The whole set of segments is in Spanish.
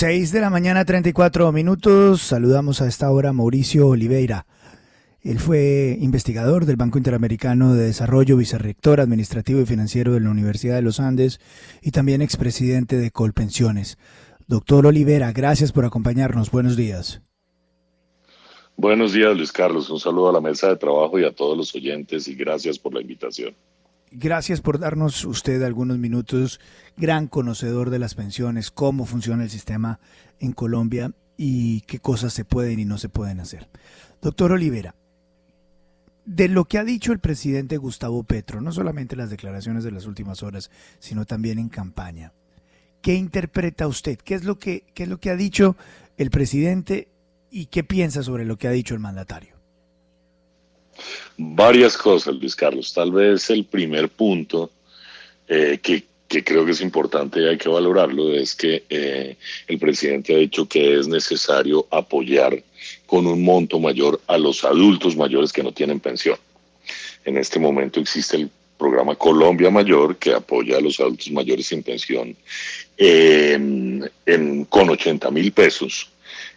6 de la mañana, 34 minutos. Saludamos a esta hora a Mauricio Oliveira. Él fue investigador del Banco Interamericano de Desarrollo, vicerrector administrativo y financiero de la Universidad de los Andes y también expresidente de Colpensiones. Doctor Oliveira, gracias por acompañarnos. Buenos días. Buenos días, Luis Carlos. Un saludo a la mesa de trabajo y a todos los oyentes y gracias por la invitación. Gracias por darnos usted algunos minutos, gran conocedor de las pensiones, cómo funciona el sistema en Colombia y qué cosas se pueden y no se pueden hacer. Doctor Oliveira, de lo que ha dicho el presidente Gustavo Petro, no solamente las declaraciones de las últimas horas, sino también en campaña, ¿qué interpreta usted? ¿Qué es lo que ha dicho el presidente y qué piensa sobre lo que ha dicho el mandatario? Varias cosas, Luis Carlos. Tal vez el primer punto que creo que es importante y hay que valorarlo es que el presidente ha dicho que es necesario apoyar con un monto mayor a los adultos mayores que no tienen pensión. En este momento existe el programa Colombia Mayor que apoya a los adultos mayores sin pensión con 80.000 pesos.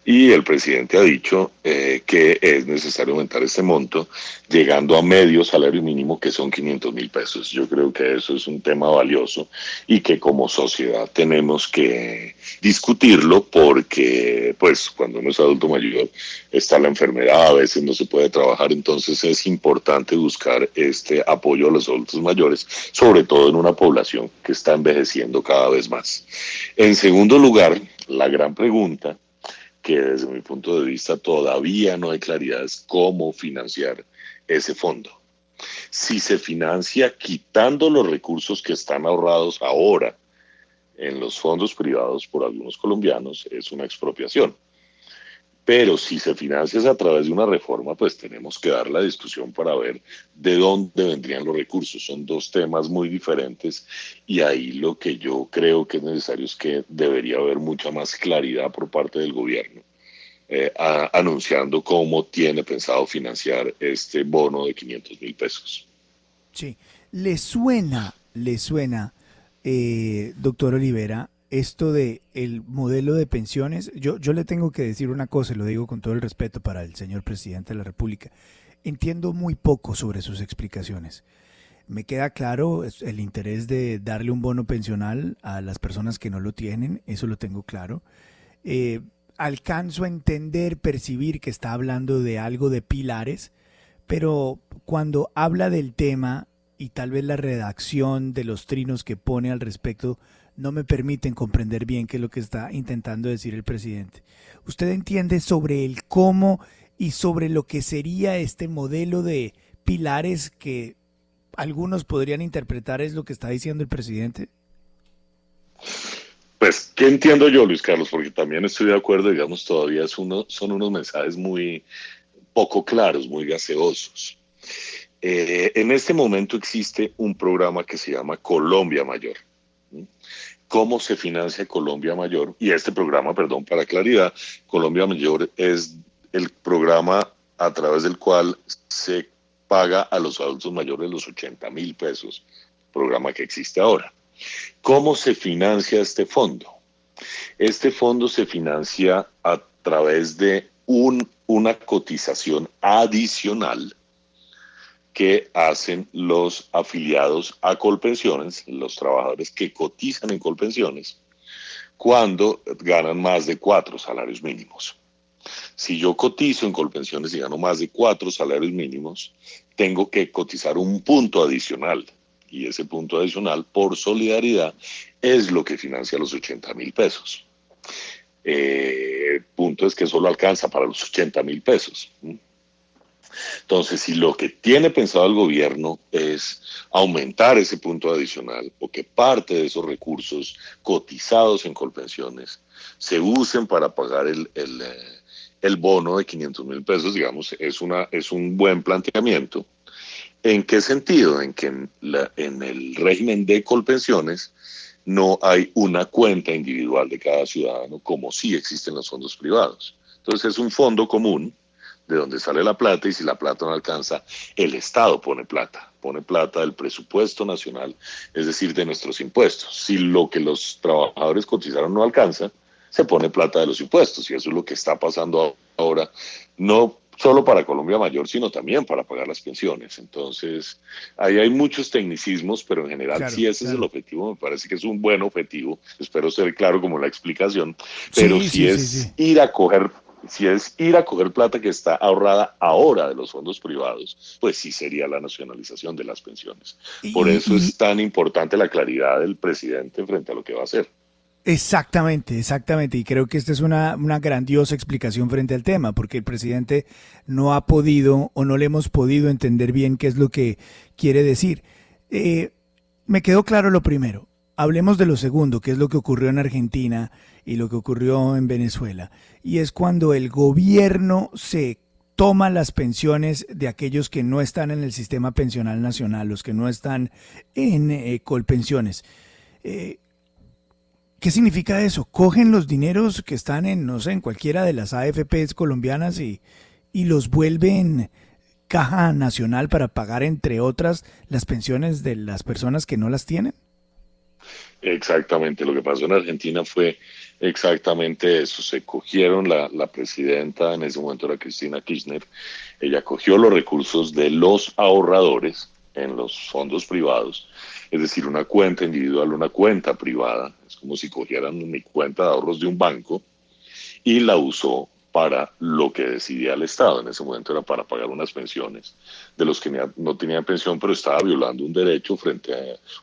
Y el presidente ha dicho que es necesario aumentar este monto, llegando a medio salario mínimo, que son 500.000 pesos. Yo creo que eso es un tema valioso y que como sociedad tenemos que discutirlo porque, pues, cuando uno es adulto mayor está la enfermedad, a veces no se puede trabajar, entonces es importante buscar este apoyo a los adultos mayores, sobre todo en una población que está envejeciendo cada vez más. En segundo lugar, la gran pregunta que desde mi punto de vista todavía no hay claridad es cómo financiar ese fondo. Si se financia quitando los recursos que están ahorrados ahora en los fondos privados por algunos colombianos, es una expropiación. Pero si se financia a través de una reforma, pues tenemos que dar la discusión para ver de dónde vendrían los recursos. Son dos temas muy diferentes y ahí lo que yo creo que es necesario es que debería haber mucha más claridad por parte del gobierno, anunciando cómo tiene pensado financiar este bono de 500.000 pesos. Sí, ¿le suena, doctor Olivera, esto de el modelo de pensiones? Yo le tengo que decir una cosa, y lo digo con todo el respeto para el señor presidente de la República. Entiendo muy poco sobre sus explicaciones. Me queda claro el interés de darle un bono pensional a las personas que no lo tienen, eso lo tengo claro. Eh, Alcanzo a entender, percibir que está hablando de algo de pilares, pero cuando habla del tema y tal vez la redacción de los trinos que pone al respecto no me permiten comprender bien qué es lo que está intentando decir el presidente. ¿Usted entiende sobre el cómo y sobre lo que sería este modelo de pilares que algunos podrían interpretar es lo que está diciendo el presidente? Pues, ¿qué entiendo yo, Luis Carlos? Porque también estoy de acuerdo, digamos, todavía son unos mensajes muy poco claros, muy gaseosos. En este momento existe un programa que se llama Colombia Mayor. ¿Cómo se financia Colombia Mayor? Y este programa, perdón, para claridad, Colombia Mayor es el programa a través del cual se paga a los adultos mayores los 80.000 pesos, programa que existe ahora. ¿Cómo se financia este fondo? Este fondo se financia a través de una cotización adicional que hacen los afiliados a Colpensiones, los trabajadores que cotizan en Colpensiones, cuando ganan más de 4 salarios mínimos. Si yo cotizo en Colpensiones y gano más de 4 salarios mínimos, tengo que cotizar un punto adicional. Y ese punto adicional, por solidaridad, es lo que financia los 80.000 pesos. Punto es que solo alcanza para los 80.000 pesos. Entonces, si lo que tiene pensado el gobierno es aumentar ese punto adicional o que parte de esos recursos cotizados en Colpensiones se usen para pagar el bono de 500.000 pesos, digamos, es un buen planteamiento. ¿En qué sentido? En que en el régimen de Colpensiones no hay una cuenta individual de cada ciudadano como sí existen los fondos privados. Entonces es un fondo común de donde sale la plata y si la plata no alcanza, el Estado pone plata del presupuesto nacional, es decir, de nuestros impuestos. Si lo que los trabajadores cotizaron no alcanza, se pone plata de los impuestos, y eso es lo que está pasando ahora, no solo para Colombia Mayor, sino también para pagar las pensiones. Entonces, ahí hay muchos tecnicismos, pero en general, Claro, si ese es el claro. objetivo, me parece que es un buen objetivo, espero ser claro como la explicación, pero Sí, sí, sí, sí. si es ir a coger plata que está ahorrada ahora de los fondos privados, pues sí sería la nacionalización de las pensiones. Por Y, eso y es tan importante la claridad del presidente frente a lo que va a hacer. exactamente, exactamente. Y creo que esta es una grandiosa explicación frente al tema, porque el presidente no ha podido o no le hemos podido entender bien qué es lo que quiere decir. Eh, Me quedó claro lo primero. Hablemos de lo segundo, que es lo que ocurrió en Argentina y lo que ocurrió en Venezuela. Y es cuando el gobierno se toma las pensiones de aquellos que no están en el sistema pensional nacional, los que no están en Colpensiones. Eh, ¿Qué significa eso? Cogen los dineros que están en, no sé, en cualquiera de las AFPs colombianas y los vuelven caja nacional para pagar, entre otras, las pensiones de las personas que no las tienen. Exactamente, lo que pasó en Argentina fue exactamente eso. Se cogieron la presidenta, en ese momento era Cristina Kirchner, ella cogió los recursos de los ahorradores en los fondos privados, es decir, una cuenta individual, una cuenta privada, es como si cogieran mi cuenta de ahorros de un banco y la usó para lo que decidía el Estado. En ese momento era para pagar unas pensiones de los que no tenían pensión, pero estaba violando un derecho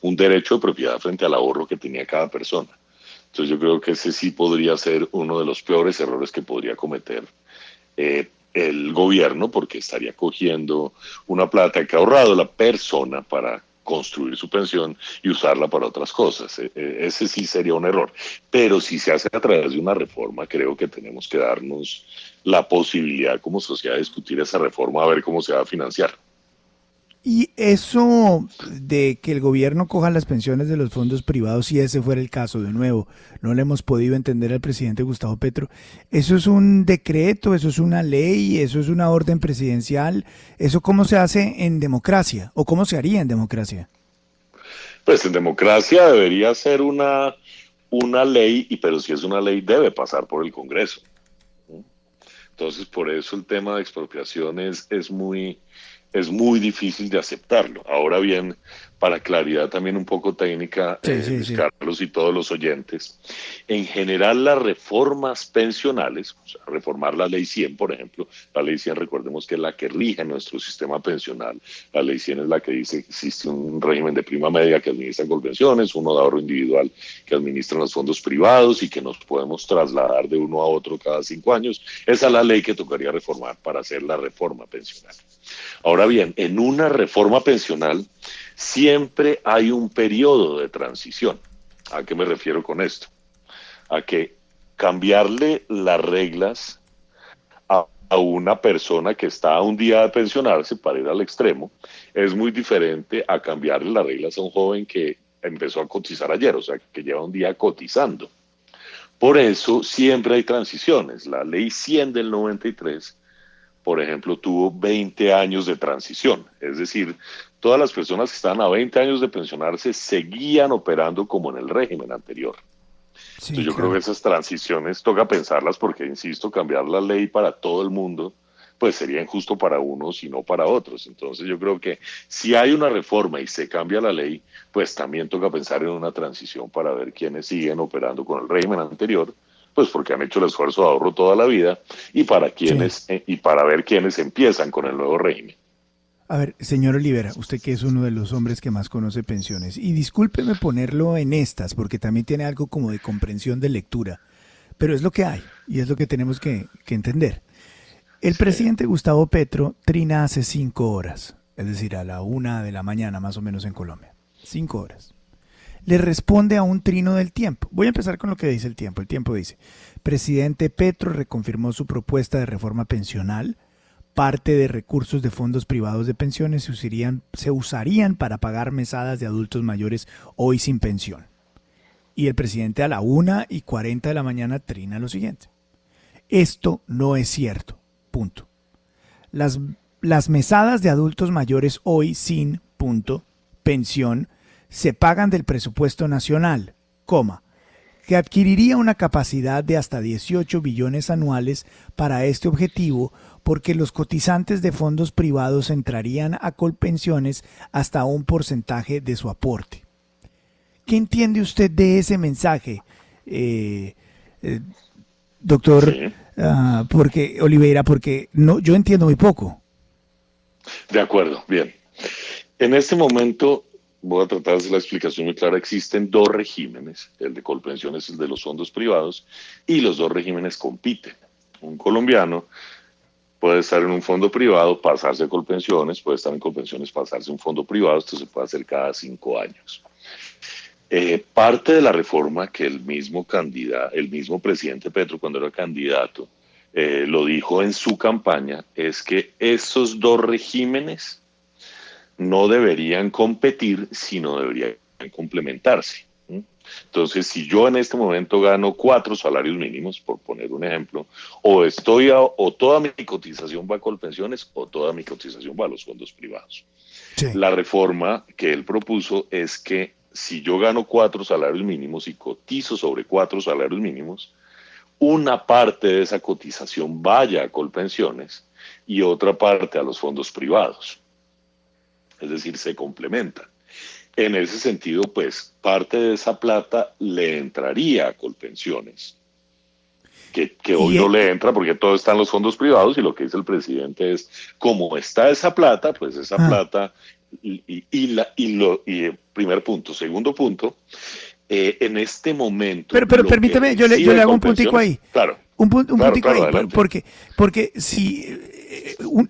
un derecho de propiedad frente al ahorro que tenía cada persona. Entonces yo creo que ese sí podría ser uno de los peores errores que podría cometer el gobierno, porque estaría cogiendo una plata que ha ahorrado la persona para construir su pensión y usarla para otras cosas. Ese sí sería un error. Pero si se hace a través de una reforma, creo que tenemos que darnos la posibilidad como sociedad de discutir esa reforma, a ver cómo se va a financiar. Y eso de que el gobierno coja las pensiones de los fondos privados, si ese fuera el caso, de nuevo, no le hemos podido entender al presidente Gustavo Petro, ¿eso es un decreto, eso es una ley, eso es una orden presidencial? ¿Eso cómo se hace en democracia o cómo se haría en democracia? Pues en democracia debería ser una ley, pero si es una ley debe pasar por el Congreso. Entonces, por eso el tema de expropiación es muy difícil de aceptarlo. Ahora bien, para claridad también un poco técnica, Sí, sí, Luis sí. Carlos y todos los oyentes, en general las reformas pensionales, o sea, reformar la ley 100, por ejemplo, la ley 100 recordemos que es la que rige nuestro sistema pensional, la ley 100 es la que dice que existe un régimen de prima media que administra Colpensiones, uno de ahorro individual que administra los fondos privados y que nos podemos trasladar de uno a otro cada 5 años. Esa es la ley que tocaría reformar para hacer la reforma pensional. Ahora bien, en una reforma pensional siempre hay un periodo de transición. ¿A qué me refiero con esto? A que cambiarle las reglas a una persona que está a un día de pensionarse para ir al extremo es muy diferente a cambiarle las reglas a un joven que empezó a cotizar ayer, o sea, que lleva un día cotizando. Por eso siempre hay transiciones. La ley 100 del 93, por ejemplo, tuvo 20 años de transición. Es decir, todas las personas que estaban a 20 años de pensionarse seguían operando como en el régimen anterior. Sí, Entonces yo creo que claro. esas transiciones toca pensarlas porque, insisto, cambiar la ley para todo el mundo, pues sería injusto para unos y no para otros. Entonces yo creo que si hay una reforma y se cambia la ley, pues también toca pensar en una transición para ver quiénes siguen operando con el régimen anterior, pues porque han hecho el esfuerzo de ahorro toda la vida Sí. y para ver quiénes empiezan con el nuevo régimen. A ver, señor Olivera, usted que es uno de los hombres que más conoce pensiones, y discúlpeme ponerlo en estas, porque también tiene algo como de comprensión de lectura, pero es lo que hay y es lo que tenemos que entender. El Sí. presidente Gustavo Petro trina hace 5 horas, es decir, a la 1 de la mañana más o menos en Colombia. 5 horas. Le responde a un trino del tiempo. Voy a empezar con lo que dice el tiempo. El tiempo dice, presidente Petro reconfirmó su propuesta de reforma pensional. Parte de recursos de fondos privados de pensiones se usarían para pagar mesadas de adultos mayores hoy sin pensión. Y el presidente a la 1:40 de la mañana trina lo siguiente. Esto no es cierto. Punto. Las, las mesadas de adultos mayores hoy sin punto pensión se pagan del presupuesto nacional, coma. que adquiriría una capacidad de hasta 18 billones anuales para este objetivo, porque los cotizantes de fondos privados entrarían a Colpensiones hasta un porcentaje de su aporte. ¿Qué entiende usted de ese mensaje, doctor Sí. porque Oliveira? Porque no, yo entiendo muy poco. De acuerdo, bien. En este momento, voy a tratar de hacer la explicación muy clara. Existen dos regímenes, el de Colpensiones y el de los fondos privados, y los dos regímenes compiten. Un colombiano puede estar en un fondo privado, pasarse a Colpensiones, puede estar en Colpensiones, pasarse a un fondo privado, esto se puede hacer cada 5 años. Parte de la reforma que el mismo presidente Petro, cuando era candidato, lo dijo en su campaña, es que esos dos regímenes no deberían competir, sino deberían complementarse. Entonces, si yo en este momento gano 4 salarios mínimos, por poner un ejemplo, o toda mi cotización va a Colpensiones o toda mi cotización va a los fondos privados. Sí. La reforma que él propuso es que si yo gano 4 salarios mínimos y cotizo sobre 4 salarios mínimos, una parte de esa cotización vaya a Colpensiones y otra parte a los fondos privados. Es decir, se complementan. En ese sentido, pues, parte de esa plata le entraría a Colpensiones, que hoy no le entra porque todo está en los fondos privados, y lo que dice el presidente es, como está esa plata, pues esa plata, primer punto. Segundo punto, en este momento... Pero permítame, yo le hago un puntico ahí. Claro. Un puntico ahí, adelante. porque si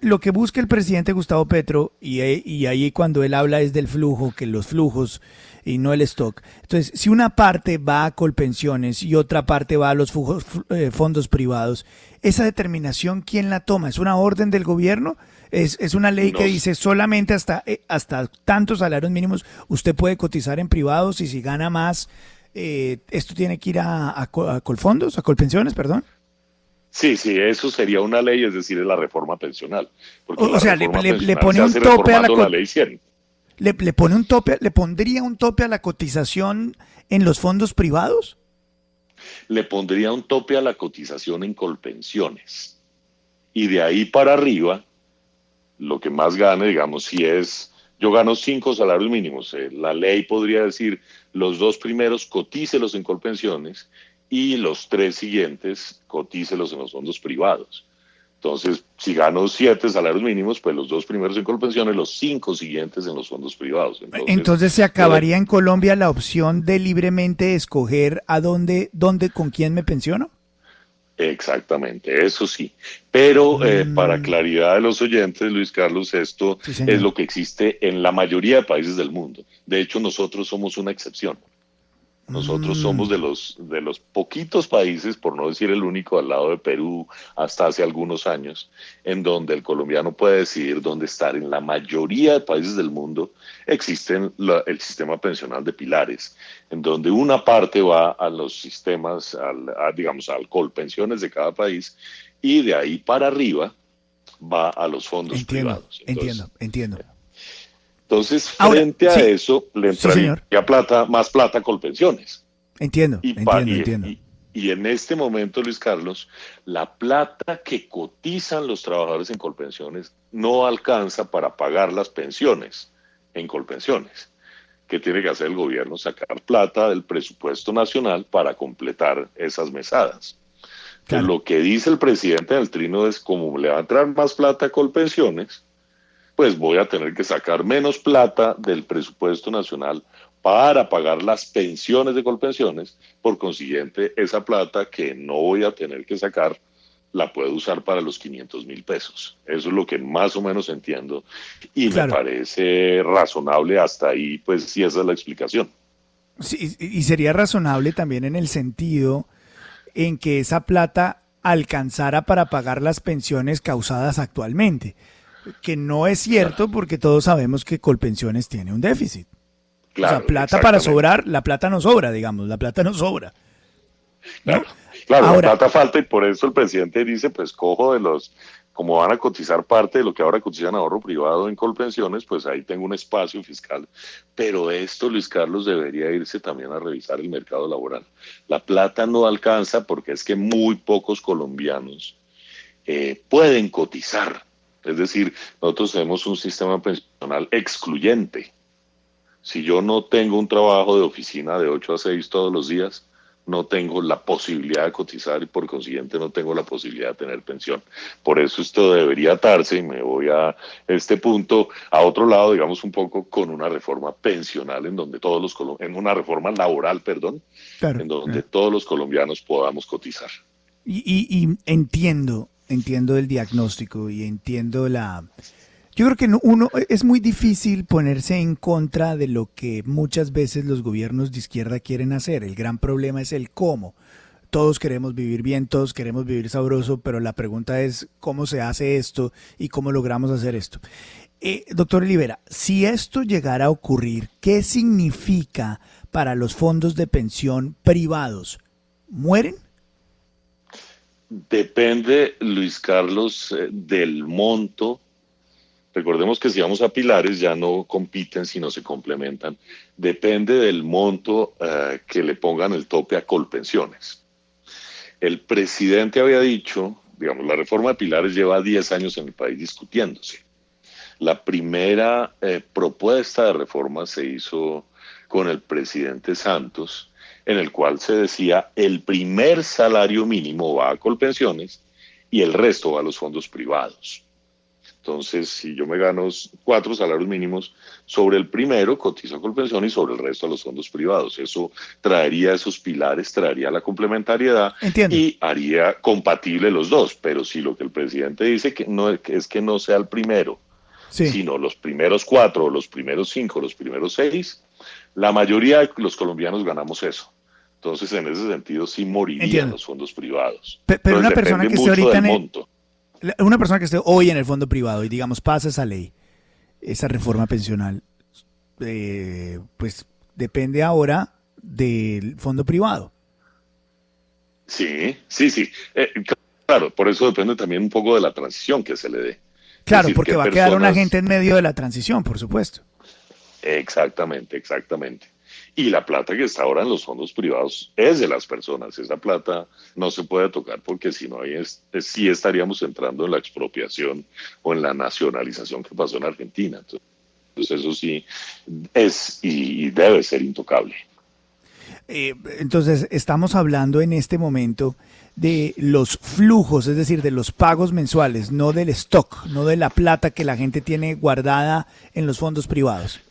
lo que busca el presidente Gustavo Petro, y ahí cuando él habla es del flujo, que los flujos y no el stock. Entonces, si una parte va a Colpensiones y otra parte va a los fondos privados, ¿esa determinación quién la toma? ¿Es una orden del gobierno? ¿Es una ley que dice solamente hasta tantos salarios mínimos usted puede cotizar en privados, y si gana más, esto tiene que ir a Colfondos, a Colpensiones, perdón? Sí, eso sería una ley, es decir, es la reforma pensional. O sea, le pone un tope a la ley 100. le pondría un tope a la cotización en los fondos privados. Le pondría un tope a la cotización en Colpensiones. Y de ahí para arriba, lo que más gane, digamos, si yo gano 5 salarios mínimos, la ley podría decir, los 2 primeros cotícelos en Colpensiones y los 3 siguientes cotícelos en los fondos privados. Entonces, si gano 7 salarios mínimos, pues los 2 primeros en Colpensiones, los 5 siguientes en los fondos privados. Entonces se acabaría en Colombia la opción de libremente escoger a con quién me pensiono. Exactamente, eso sí. Pero para claridad de los oyentes, Luis Carlos, esto es lo que existe en la mayoría de países del mundo. De hecho, nosotros somos una excepción. Nosotros somos de los poquitos países, por no decir el único, al lado de Perú, hasta hace algunos años, en donde el colombiano puede decidir dónde estar. En la mayoría de países del mundo existe el sistema pensional de pilares, en donde una parte va a los sistemas, digamos, al Colpensiones de cada país, y de ahí para arriba va a los fondos privados. Entonces, entiendo. Entonces, frente a eso, le entraría más plata a Colpensiones. Entiendo. Y en este momento, Luis Carlos, la plata que cotizan los trabajadores en Colpensiones no alcanza para pagar las pensiones en Colpensiones. ¿Qué tiene que hacer el gobierno? Sacar plata del presupuesto nacional para completar esas mesadas. Claro. Lo que dice el presidente del Trino es, como le va a entrar más plata a Colpensiones, pues voy a tener que sacar menos plata del presupuesto nacional para pagar las pensiones de Colpensiones. Por consiguiente, esa plata que no voy a tener que sacar la puedo usar para los 500.000 pesos. Eso es lo que más o menos entiendo, y me parece razonable hasta ahí, pues sí, esa es la explicación. Sí, y sería razonable también en el sentido en que esa plata alcanzara para pagar las pensiones causadas actualmente. Que no es cierto, porque todos sabemos que Colpensiones tiene un déficit. Claro, o sea, plata para sobrar, la plata no sobra, digamos, la plata no sobra. ¿No? Claro, ahora, la plata falta, y por eso el presidente dice, pues cojo como van a cotizar parte de lo que ahora cotizan ahorro privado en Colpensiones, pues ahí tengo un espacio fiscal. Pero esto, Luis Carlos, debería irse también a revisar el mercado laboral. La plata no alcanza porque es que muy pocos colombianos pueden cotizar. Es decir, nosotros tenemos un sistema pensional excluyente. Si yo no tengo un trabajo de oficina de 8 a 6 todos los días, no tengo la posibilidad de cotizar y por consiguiente no tengo la posibilidad de tener pensión. Por eso esto debería atarse, y me voy a este punto, a otro lado, digamos un poco con una reforma pensional en donde todos los, en una reforma laboral, perdón, Claro, en donde claro. todos los colombianos podamos cotizar. Y entiendo el diagnóstico y entiendo la... Yo creo que uno es muy difícil ponerse en contra de lo que muchas veces los gobiernos de izquierda quieren hacer. El gran problema es el cómo. Todos queremos vivir bien, todos queremos vivir sabroso, pero la pregunta es cómo se hace esto y cómo logramos hacer esto. Doctor Olivera, si esto llegara a ocurrir, ¿qué significa para los fondos de pensión privados? ¿Mueren? Depende, Luis Carlos, del monto. Recordemos que si vamos a pilares ya no compiten sino se complementan. Depende del monto que le pongan el tope a Colpensiones. El presidente había dicho, digamos, la reforma de pilares lleva 10 años en el país discutiéndose. La primera propuesta de reforma se hizo con el presidente Santos, en el cual se decía el primer salario mínimo va a Colpensiones y el resto va a los fondos privados. Entonces, si yo me gano 4 salarios mínimos, sobre el primero cotizo a Colpensión y sobre el resto a los fondos privados. Eso traería esos pilares, traería la complementariedad Entiendo. y haría compatible los dos. Pero si lo que el presidente dice que no, es que no sea el primero, Sí, sino los primeros 4, los primeros 5, los primeros 6, la mayoría de los colombianos ganamos eso. Entonces, en ese sentido, sí morirían entiendo. los fondos privados. Pero Entonces, una persona depende que esté mucho ahorita del monto. una persona que esté hoy en el fondo privado y digamos pasa esa ley, esa reforma pensional, pues depende ahora del fondo privado. Sí, sí, sí. Claro, por eso depende también un poco de la transición que se le dé. Es Claro, decir, porque qué va a quedar una personas. gente en medio de la transición, por supuesto. Exactamente, exactamente. Y la plata que está ahora en los fondos privados es de las personas. Esa plata no se puede tocar porque si no, sí estaríamos entrando en la expropiación o en la nacionalización que pasó en Argentina. Entonces eso sí es y debe ser intocable. Entonces, estamos hablando en este momento de los flujos, es decir, de los pagos mensuales, no del stock, no de la plata que la gente tiene guardada en los fondos privados.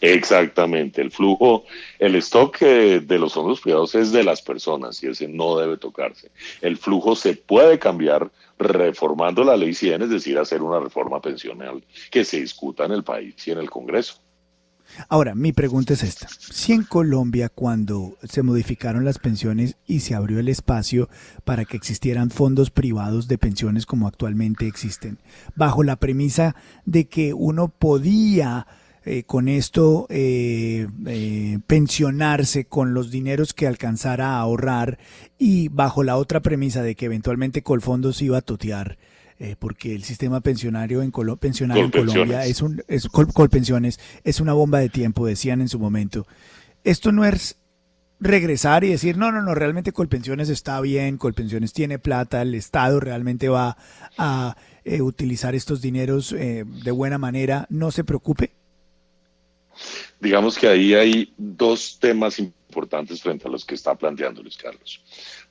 Exactamente, el flujo, el stock de los fondos privados es de las personas y ese no debe tocarse. El flujo se puede cambiar reformando la ley 100, es decir, hacer una reforma pensional que se discuta en el país y en el Congreso. Ahora, mi pregunta es esta. Si en Colombia, cuando se modificaron las pensiones y se abrió el espacio para que existieran fondos privados de pensiones como actualmente existen, bajo la premisa de que uno podía con esto pensionarse con los dineros que alcanzara a ahorrar y bajo la otra premisa de que eventualmente Colfondos iba a totear, porque el sistema pensional en Colombia Colpensiones. Colpensiones es una bomba de tiempo, decían en su momento. Esto no es regresar y decir, no, no, no, realmente Colpensiones está bien, Colpensiones tiene plata, el Estado realmente va a utilizar estos dineros de buena manera, no se preocupe. Digamos que ahí hay dos temas importantes frente a los que está planteando Luis Carlos.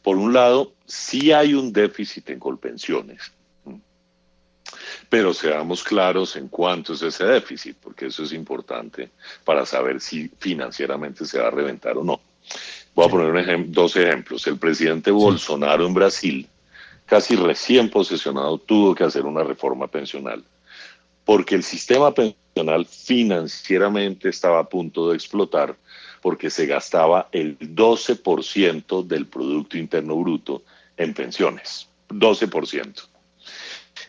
Por un lado, sí hay un déficit en Colpensiones, pero seamos claros en cuánto es ese déficit, porque eso es importante para saber si financieramente se va a reventar o no. Voy a Sí, poner dos ejemplos. El presidente sí. Bolsonaro en Brasil, casi recién posesionado, tuvo que hacer una reforma pensional, porque el sistema pensional financieramente estaba a punto de explotar, porque se gastaba el 12% del Producto Interno Bruto en pensiones. 12%.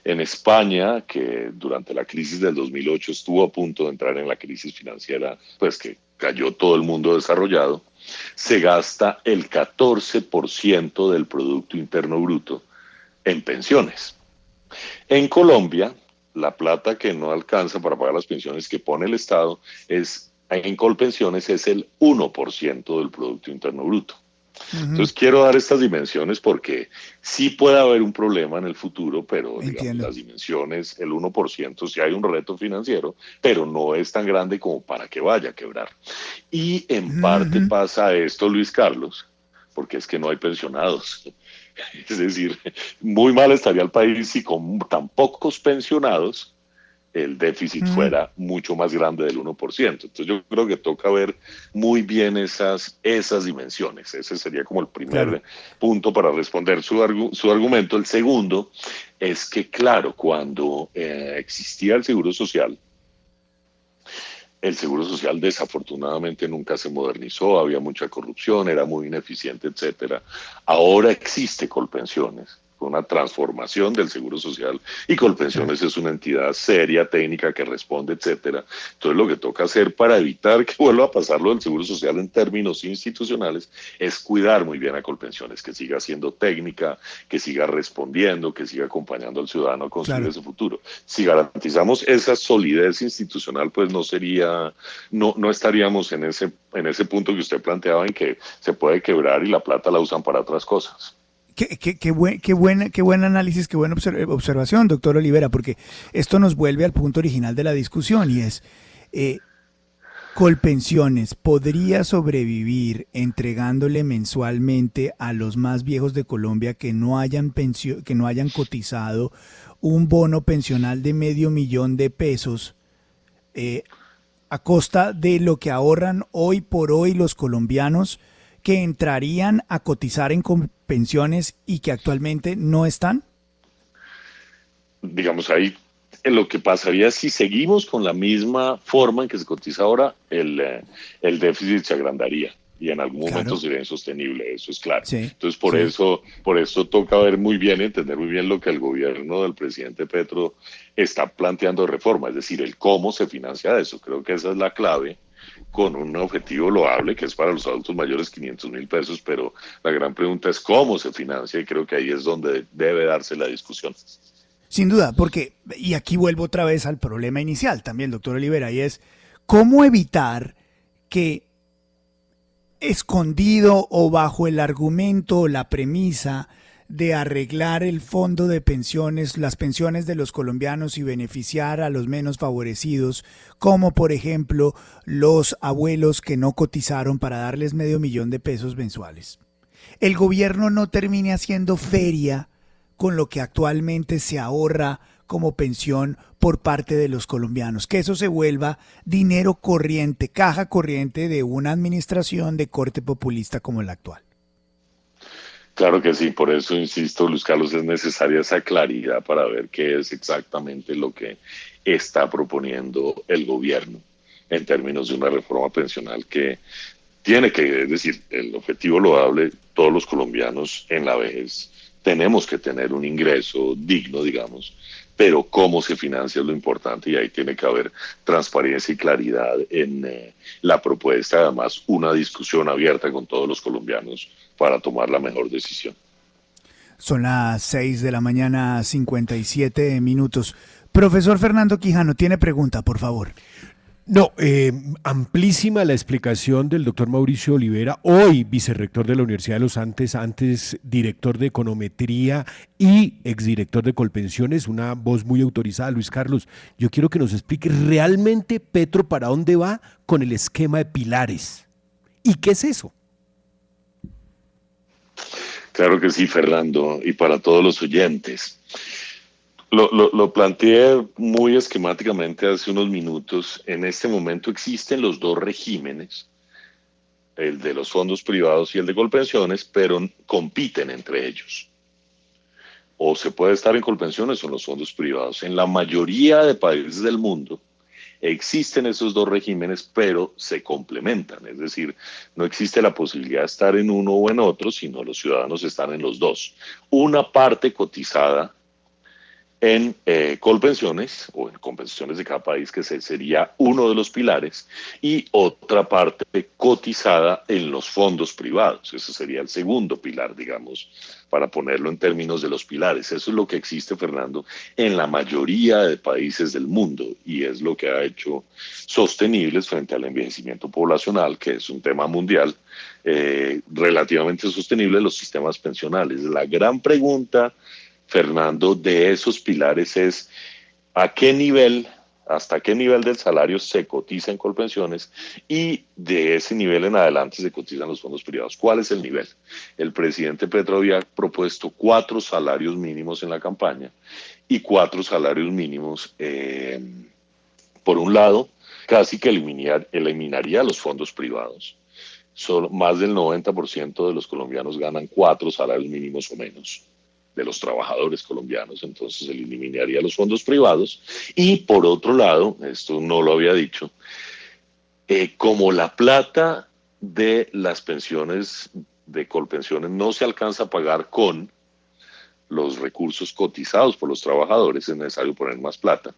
En España, que durante la crisis del 2008 estuvo a punto de entrar en la crisis financiera, pues que cayó todo el mundo desarrollado, se gasta el 14% del Producto Interno Bruto en pensiones. En Colombia, la plata que no alcanza para pagar las pensiones que pone el Estado en Colpensiones es el 1% del Producto Interno Bruto. Ujú. Entonces quiero dar estas dimensiones porque sí puede haber un problema en el futuro, pero digamos Entiendo. las dimensiones, el 1% sí hay un reto financiero, pero no es tan grande como para que vaya a quebrar. Y en parte Ujú. pasa esto, Luis Carlos, porque es que no hay pensionados. Es decir, muy mal estaría el país si con tan pocos pensionados el déficit Ujú. fuera mucho más grande del 1%. Entonces yo creo que toca ver muy bien esas dimensiones. Ese sería como el Claro. primer punto para responder su argumento. El segundo es que, claro, cuando existía el seguro social desafortunadamente nunca se modernizó, había mucha corrupción, era muy ineficiente, etcétera. Ahora existe Colpensiones, una transformación del seguro social, y Sí. Colpensiones es una entidad seria, técnica, que responde, etcétera. Entonces lo que toca hacer para evitar que vuelva a pasar lo del seguro social en términos institucionales es cuidar muy bien a Colpensiones, que siga siendo técnica, que siga respondiendo, que siga acompañando al ciudadano a construir Claro. ese futuro. Si garantizamos esa solidez institucional, pues no estaríamos en ese punto que usted planteaba en que se puede quebrar y la plata la usan para otras cosas. Qué buen análisis, qué buena observación, doctor Olivera, porque esto nos vuelve al punto original de la discusión y es, eh, Colpensiones podría sobrevivir entregándole mensualmente a los más viejos de Colombia que no hayan cotizado un bono pensional de $500,000 eh, a costa de lo que ahorran hoy por hoy los colombianos que entrarían a cotizar en pensiones y que actualmente no están? Digamos, ahí lo que pasaría si seguimos con la misma forma en que se cotiza ahora, el déficit se agrandaría y en algún momento Claro, sería insostenible, eso es claro. sí, Entonces, sí. por eso toca ver muy bien, entender muy bien lo que el gobierno del presidente Petro está planteando de reforma, es decir, el cómo se financia eso. Creo que esa es la clave, con un objetivo loable que es para los adultos mayores 500.000 pesos, pero la gran pregunta es cómo se financia y creo que ahí es donde debe darse la discusión. Sin duda, porque, y aquí vuelvo otra vez al problema inicial también, doctor Olivera, y es cómo evitar que escondido o bajo el argumento o la premisa de arreglar el fondo de pensiones, las pensiones de los colombianos y beneficiar a los menos favorecidos, como por ejemplo los abuelos que no cotizaron para darles $500,000 mensuales. El gobierno no termine haciendo feria con lo que actualmente se ahorra como pensión por parte de los colombianos, que eso se vuelva dinero corriente, caja corriente de una administración de corte populista como la actual. Claro que sí, por eso insisto, Luis Carlos, es necesaria esa claridad para ver qué es exactamente lo que está proponiendo el gobierno en términos de una reforma pensional que tiene que, es decir, el objetivo loable, todos los colombianos en la vejez tenemos que tener un ingreso digno, digamos, pero cómo se financia es lo importante y ahí tiene que haber transparencia y claridad en la propuesta, además una discusión abierta con todos los colombianos para tomar la mejor decisión. Son las 6 de la mañana, 57 minutos. Profesor Fernando Quijano, tiene pregunta, por favor. No, amplísima la explicación del doctor Mauricio Olivera, hoy vicerrector de la Universidad de los Andes, antes director de Econometría y exdirector de Colpensiones, una voz muy autorizada. Luis Carlos, yo quiero que nos explique realmente Petro para dónde va con el esquema de pilares. ¿Y qué es eso? Claro que sí, Fernando, y para todos los oyentes. Lo planteé muy esquemáticamente hace unos minutos. En este momento existen los dos regímenes, el de los fondos privados y el de Colpensiones, pero compiten entre ellos. O se puede estar en Colpensiones o en los fondos privados. En la mayoría de países del mundo existen esos dos regímenes, pero se complementan. Es decir, no existe la posibilidad de estar en uno o en otro, sino los ciudadanos están en los dos. Una parte cotizada en Colpensiones o en compensaciones de cada país, que sería uno de los pilares, y otra parte cotizada en los fondos privados. Ese sería el segundo pilar, digamos, para ponerlo en términos de los pilares. Eso es lo que existe, Fernando, en la mayoría de países del mundo y es lo que ha hecho sostenibles frente al envejecimiento poblacional, que es un tema mundial, relativamente sostenible los sistemas pensionales. La gran pregunta, Fernando, de esos pilares es a qué nivel, hasta qué nivel del salario se cotiza en Colpensiones y de ese nivel en adelante se cotizan los fondos privados. ¿Cuál es el nivel? El presidente Petro había propuesto 4 salarios mínimos en la campaña y 4 salarios mínimos, por un lado, casi que eliminaría los fondos privados. Solo más del 90% de los colombianos ganan 4 salarios mínimos o menos, de los trabajadores colombianos, entonces eliminaría los fondos privados. Y por otro lado, esto no lo había dicho, como la plata de las pensiones de Colpensiones no se alcanza a pagar con los recursos cotizados por los trabajadores, es necesario poner más plata.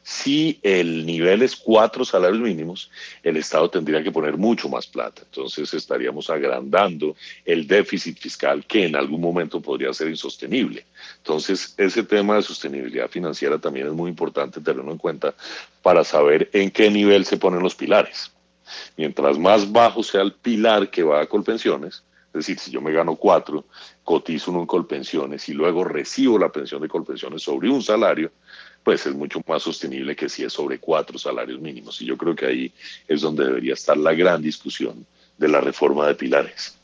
Si el nivel es 4 salarios mínimos, el Estado tendría que poner mucho más plata. Entonces estaríamos agrandando el déficit fiscal que en algún momento podría ser insostenible. Entonces ese tema de sostenibilidad financiera también es muy importante tenerlo en cuenta para saber en qué nivel se ponen los pilares. Mientras más bajo sea el pilar que va a Colpensiones, es decir, si yo me gano 4, cotizo uno en Colpensiones y luego recibo la pensión de Colpensiones sobre un salario, pues es mucho más sostenible que si es sobre 4 salarios mínimos. Y yo creo que ahí es donde debería estar la gran discusión de la reforma de pilares.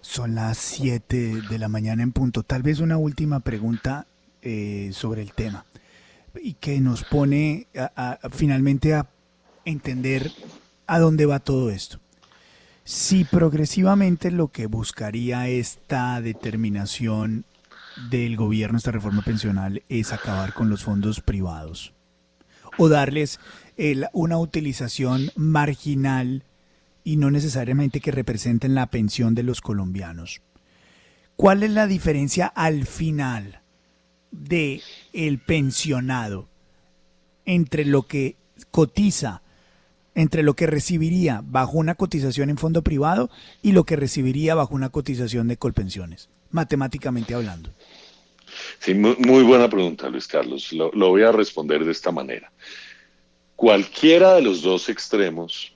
Son las 7 de la mañana en punto. Tal vez una última pregunta sobre el tema y que nos pone finalmente a entender a dónde va todo esto. Si progresivamente lo que buscaría esta determinación del gobierno, esta reforma pensional, es acabar con los fondos privados o darles una utilización marginal y no necesariamente que representen la pensión de los colombianos. ¿Cuál es la diferencia al final de el pensionado entre lo que cotiza, entre lo que recibiría bajo una cotización en fondo privado y lo que recibiría bajo una cotización de Colpensiones, matemáticamente hablando? Sí, muy buena pregunta, Luis Carlos. Lo voy a responder de esta manera. Cualquiera de los dos extremos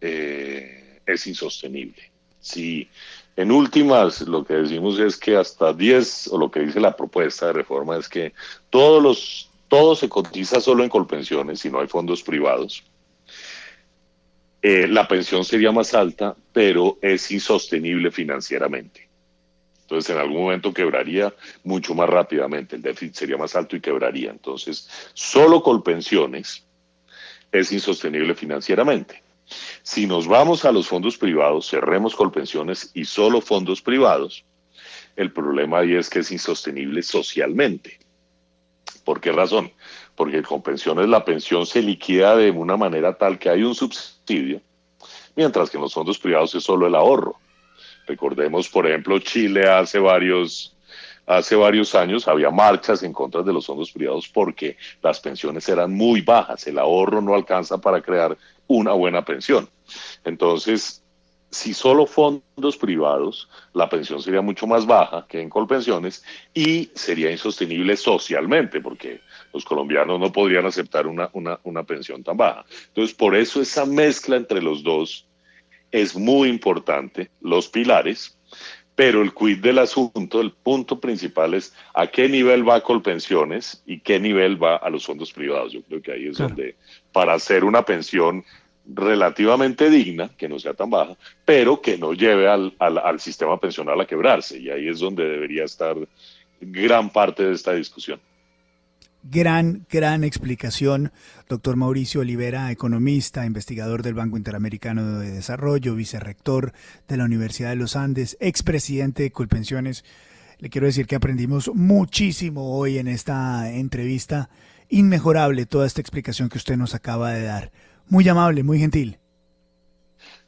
es insostenible. Si en últimas lo que decimos es que hasta 10, o lo que dice la propuesta de reforma es que todo se cotiza solo en Colpensiones y no hay fondos privados, la pensión sería más alta, pero es insostenible financieramente. Entonces, en algún momento quebraría mucho más rápidamente, el déficit sería más alto y quebraría. Entonces, solo Colpensiones es insostenible financieramente. Si nos vamos a los fondos privados, cerremos Colpensiones y solo fondos privados, el problema ahí es que es insostenible socialmente. ¿Por qué razón? Porque en Colpensiones la pensión se liquida de una manera tal que hay un subsidio, mientras que en los fondos privados es solo el ahorro. Recordemos, por ejemplo, Chile hace varios años había marchas en contra de los fondos privados porque las pensiones eran muy bajas, el ahorro no alcanza para crear una buena pensión. Entonces, si solo fondos privados, la pensión sería mucho más baja que en Colpensiones y sería insostenible socialmente porque los colombianos no podrían aceptar una pensión tan baja. Entonces, por eso esa mezcla entre los dos es muy importante, los pilares, pero el quid del asunto, el punto principal es a qué nivel va Colpensiones y qué nivel va a los fondos privados. Yo creo que ahí es donde, para hacer una pensión relativamente digna, que no sea tan baja, pero que no lleve al sistema pensional a quebrarse, y ahí es donde debería estar gran parte de esta discusión. Gran explicación, doctor Mauricio Olivera, economista, investigador del Banco Interamericano de Desarrollo, vicerrector de la Universidad de los Andes, expresidente de Colpensiones. Le quiero decir que aprendimos muchísimo hoy en esta entrevista. Inmejorable toda esta explicación que usted nos acaba de dar. Muy amable, muy gentil.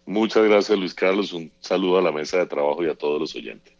Muchas gracias, Luis Carlos. Un saludo a la mesa de trabajo y a todos los oyentes.